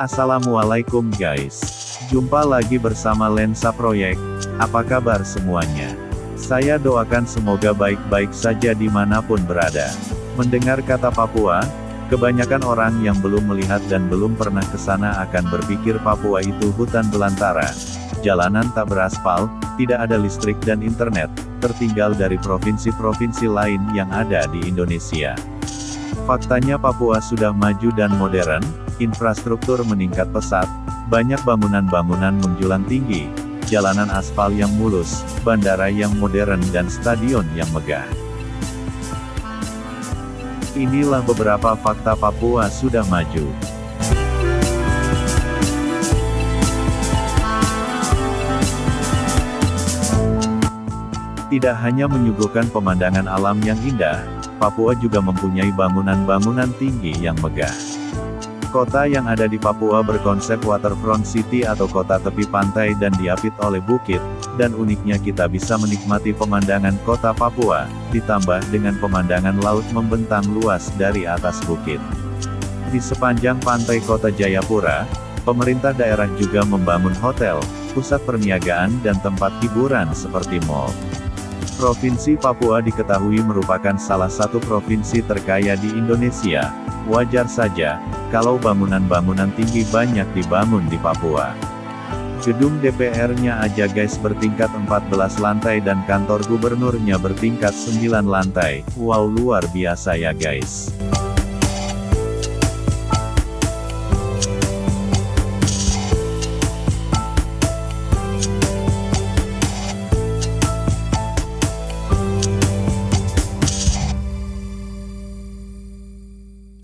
Assalamualaikum guys. Jumpa lagi bersama Lensa Proyek. Apa kabar semuanya? Saya doakan semoga baik-baik saja dimanapun berada. Mendengar kata Papua, kebanyakan orang yang belum melihat dan belum pernah ke sana akan berpikir Papua itu hutan belantara. Jalanan tak beraspal, tidak ada listrik dan internet, tertinggal dari provinsi-provinsi lain yang ada di Indonesia. Faktanya Papua sudah maju dan modern, infrastruktur meningkat pesat, banyak bangunan-bangunan menjulang tinggi, jalanan aspal yang mulus, bandara yang modern dan stadion yang megah. Inilah beberapa fakta Papua sudah maju. Tidak hanya menyuguhkan pemandangan alam yang indah, Papua juga mempunyai bangunan-bangunan tinggi yang megah. Kota yang ada di Papua berkonsep waterfront city atau kota tepi pantai dan diapit oleh bukit, dan uniknya kita bisa menikmati pemandangan kota Papua, ditambah dengan pemandangan laut membentang luas dari atas bukit. Di sepanjang pantai kota Jayapura, pemerintah daerah juga membangun hotel, pusat perniagaan dan tempat hiburan seperti mal. Provinsi Papua diketahui merupakan salah satu provinsi terkaya di Indonesia. Wajar saja, kalau bangunan-bangunan tinggi banyak dibangun di Papua. Gedung DPR-nya aja guys bertingkat 14 lantai dan kantor gubernurnya bertingkat 9 lantai. Wow, luar biasa ya guys.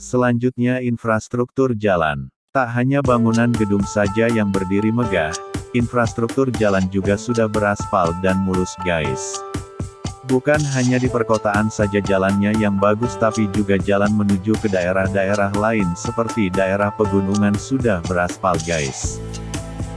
Selanjutnya infrastruktur jalan. Tak hanya bangunan gedung saja yang berdiri megah, infrastruktur jalan juga sudah beraspal dan mulus guys. Bukan hanya di perkotaan saja jalannya yang bagus tapi juga jalan menuju ke daerah-daerah lain seperti daerah pegunungan sudah beraspal guys.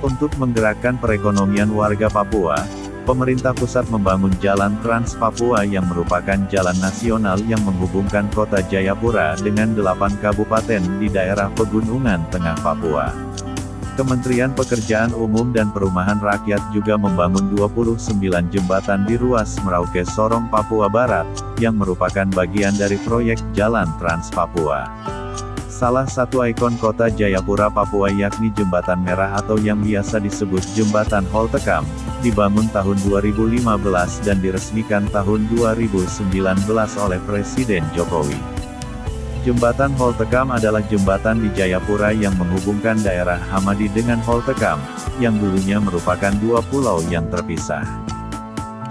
Untuk menggerakkan perekonomian warga Papua, pemerintah pusat membangun Jalan Trans Papua yang merupakan jalan nasional yang menghubungkan kota Jayapura dengan 8 kabupaten di daerah pegunungan tengah Papua. Kementerian Pekerjaan Umum dan Perumahan Rakyat juga membangun 29 jembatan di ruas Merauke Sorong Papua Barat, yang merupakan bagian dari proyek Jalan Trans Papua. Salah satu ikon kota Jayapura Papua yakni Jembatan Merah atau yang biasa disebut Jembatan Holtekam, dibangun tahun 2015 dan diresmikan tahun 2019 oleh Presiden Jokowi. Jembatan Holtekam adalah jembatan di Jayapura yang menghubungkan daerah Hamadi dengan Holtekam, yang dulunya merupakan dua pulau yang terpisah.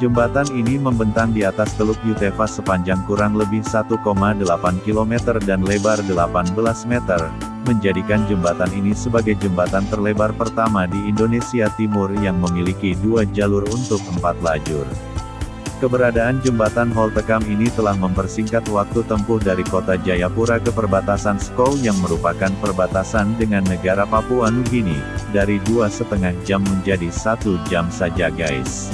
Jembatan ini membentang di atas Teluk Yutefa sepanjang kurang lebih 1,8 km dan lebar 18 meter, menjadikan jembatan ini sebagai jembatan terlebar pertama di Indonesia Timur yang memiliki 2 jalur untuk 4 lajur. Keberadaan jembatan Holtekam ini telah mempersingkat waktu tempuh dari kota Jayapura ke perbatasan Skow yang merupakan perbatasan dengan negara Papua Nugini, dari 2,5 jam menjadi 1 jam saja guys.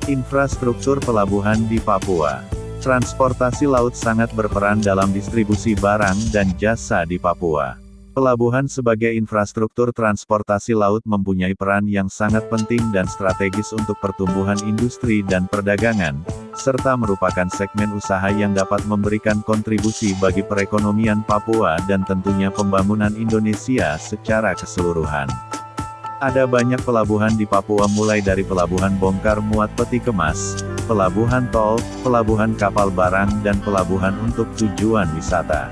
Infrastruktur pelabuhan di Papua. Transportasi laut sangat berperan dalam distribusi barang dan jasa di Papua. Pelabuhan sebagai infrastruktur transportasi laut mempunyai peran yang sangat penting dan strategis untuk pertumbuhan industri dan perdagangan, serta merupakan segmen usaha yang dapat memberikan kontribusi bagi perekonomian Papua dan tentunya pembangunan Indonesia secara keseluruhan. Ada banyak pelabuhan di Papua mulai dari pelabuhan bongkar muat peti kemas, pelabuhan tol, pelabuhan kapal barang dan pelabuhan untuk tujuan wisata.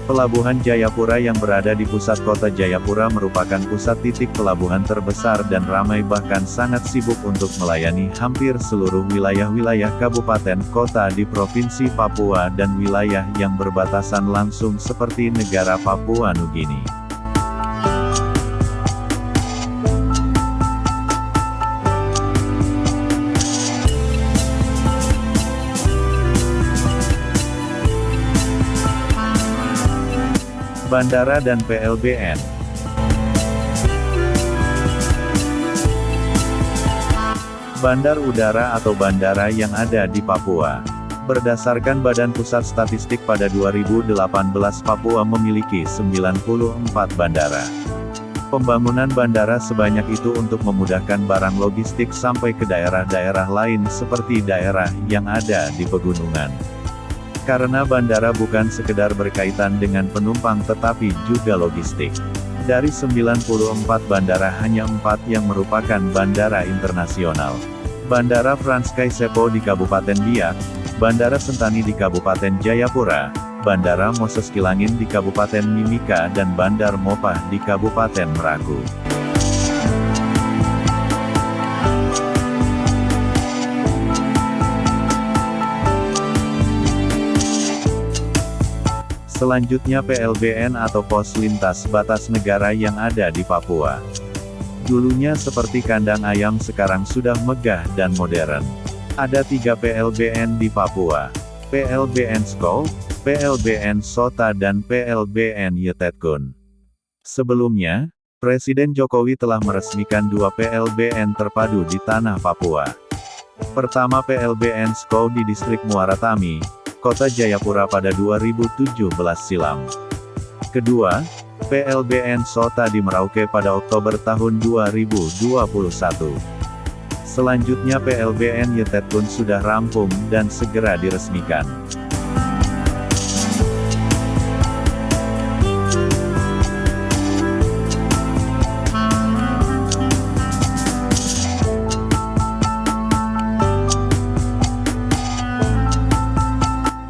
Pelabuhan Jayapura yang berada di pusat kota Jayapura merupakan pusat titik pelabuhan terbesar dan ramai bahkan sangat sibuk untuk melayani hampir seluruh wilayah-wilayah kabupaten kota di Provinsi Papua dan wilayah yang berbatasan langsung seperti negara Papua Nugini. Bandara dan PLBN. Bandar udara atau bandara yang ada di Papua. Berdasarkan Badan Pusat Statistik pada 2018 Papua memiliki 94 bandara. Pembangunan bandara sebanyak itu untuk memudahkan barang logistik sampai ke daerah-daerah lain seperti daerah yang ada di pegunungan. Karena bandara bukan sekedar berkaitan dengan penumpang tetapi juga logistik. Dari 94 bandara hanya 4 yang merupakan bandara internasional. Bandara Frans Kaisepo di Kabupaten Biak, Bandara Sentani di Kabupaten Jayapura, Bandara Moses Kilangin di Kabupaten Mimika dan Bandar Mopah di Kabupaten Meragu. Selanjutnya PLBN atau Pos Lintas Batas Negara yang ada di Papua. Dulunya seperti kandang ayam sekarang sudah megah dan modern. Ada 3 PLBN di Papua. PLBN Skol, PLBN Sota dan PLBN Yetetkun. Sebelumnya, Presiden Jokowi telah meresmikan 2 PLBN terpadu di tanah Papua. Pertama PLBN Skol di distrik Muara Tami, Kota Jayapura pada 2017 silam. Kedua, PLBN Sota di Merauke pada Oktober tahun 2021. Selanjutnya PLBN Yetetkun sudah rampung dan segera diresmikan.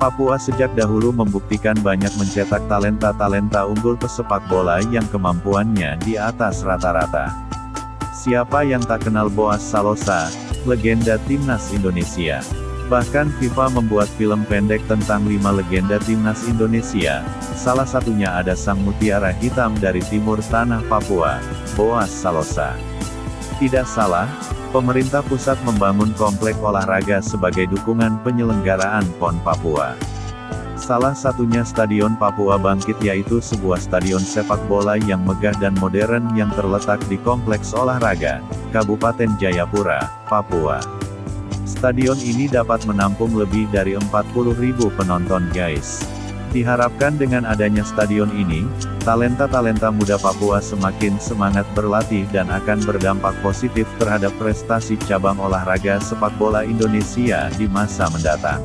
Papua sejak dahulu membuktikan banyak mencetak talenta-talenta unggul pesepak bola yang kemampuannya di atas rata-rata. Siapa yang tak kenal Boas Salosa, legenda timnas Indonesia? Bahkan FIFA membuat film pendek tentang 5 legenda timnas Indonesia, salah satunya ada sang mutiara hitam dari timur tanah Papua, Boas Salosa. Tidak salah, pemerintah pusat membangun komplek olahraga sebagai dukungan penyelenggaraan PON Papua. Salah satunya Stadion Papua Bangkit yaitu sebuah stadion sepak bola yang megah dan modern yang terletak di Kompleks Olahraga, Kabupaten Jayapura, Papua. Stadion ini dapat menampung lebih dari 40.000 penonton guys. Diharapkan dengan adanya stadion ini, talenta-talenta muda Papua semakin semangat berlatih dan akan berdampak positif terhadap prestasi cabang olahraga sepak bola Indonesia di masa mendatang.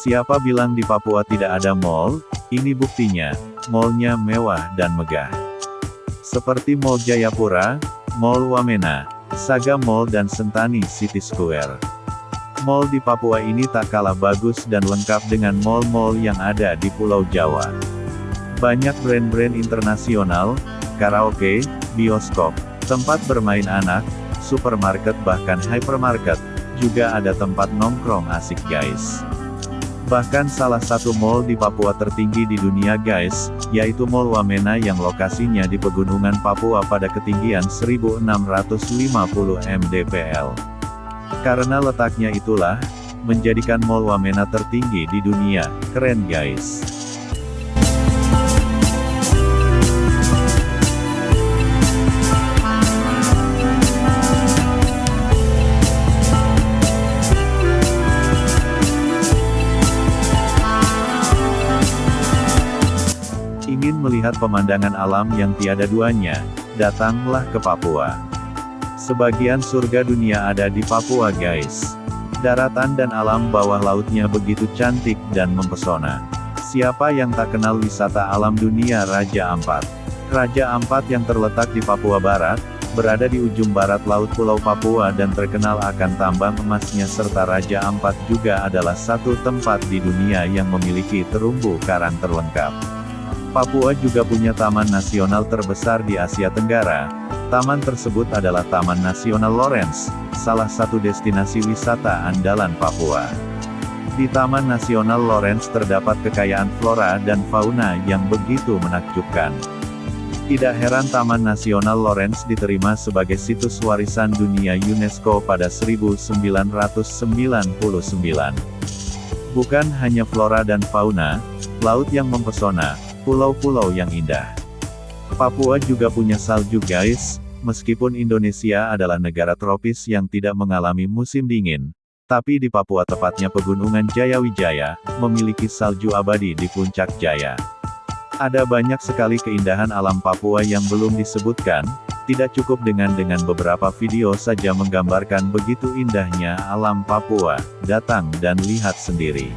Siapa bilang di Papua tidak ada mall? Ini buktinya, mallnya mewah dan megah. Seperti Mall Jayapura, Mall Wamena, Saga Mall dan Sentani City Square. Mall di Papua ini tak kalah bagus dan lengkap dengan mall-mall yang ada di Pulau Jawa. Banyak brand-brand internasional, karaoke, bioskop, tempat bermain anak, supermarket bahkan hypermarket, juga ada tempat nongkrong asik guys. Bahkan salah satu mall di Papua tertinggi di dunia guys, yaitu Mall Wamena yang lokasinya di pegunungan Papua pada ketinggian 1650 mdpl. Karena letaknya itulah, menjadikan Mall Wamena tertinggi di dunia, keren guys. Ingin melihat pemandangan alam yang tiada duanya, datanglah ke Papua. Sebagian surga dunia ada di Papua guys. Daratan dan alam bawah lautnya begitu cantik dan mempesona. Siapa yang tak kenal wisata alam dunia Raja Ampat? Raja Ampat yang terletak di Papua Barat, berada di ujung barat laut Pulau Papua dan terkenal akan tambang emasnya serta Raja Ampat juga adalah satu tempat di dunia yang memiliki terumbu karang terlengkap. Papua juga punya taman nasional terbesar di Asia Tenggara. Taman tersebut adalah Taman Nasional Lawrence, salah satu destinasi wisata andalan Papua. Di Taman Nasional Lawrence terdapat kekayaan flora dan fauna yang begitu menakjubkan. Tidak heran Taman Nasional Lawrence diterima sebagai situs warisan dunia UNESCO pada 1999. Bukan hanya flora dan fauna, laut yang mempesona, pulau-pulau yang indah. Papua juga punya salju guys, meskipun Indonesia adalah negara tropis yang tidak mengalami musim dingin. Tapi di Papua tepatnya Pegunungan Jayawijaya, memiliki salju abadi di Puncak Jaya. Ada banyak sekali keindahan alam Papua yang belum disebutkan, tidak cukup dengan beberapa video saja menggambarkan begitu indahnya alam Papua, datang dan lihat sendiri.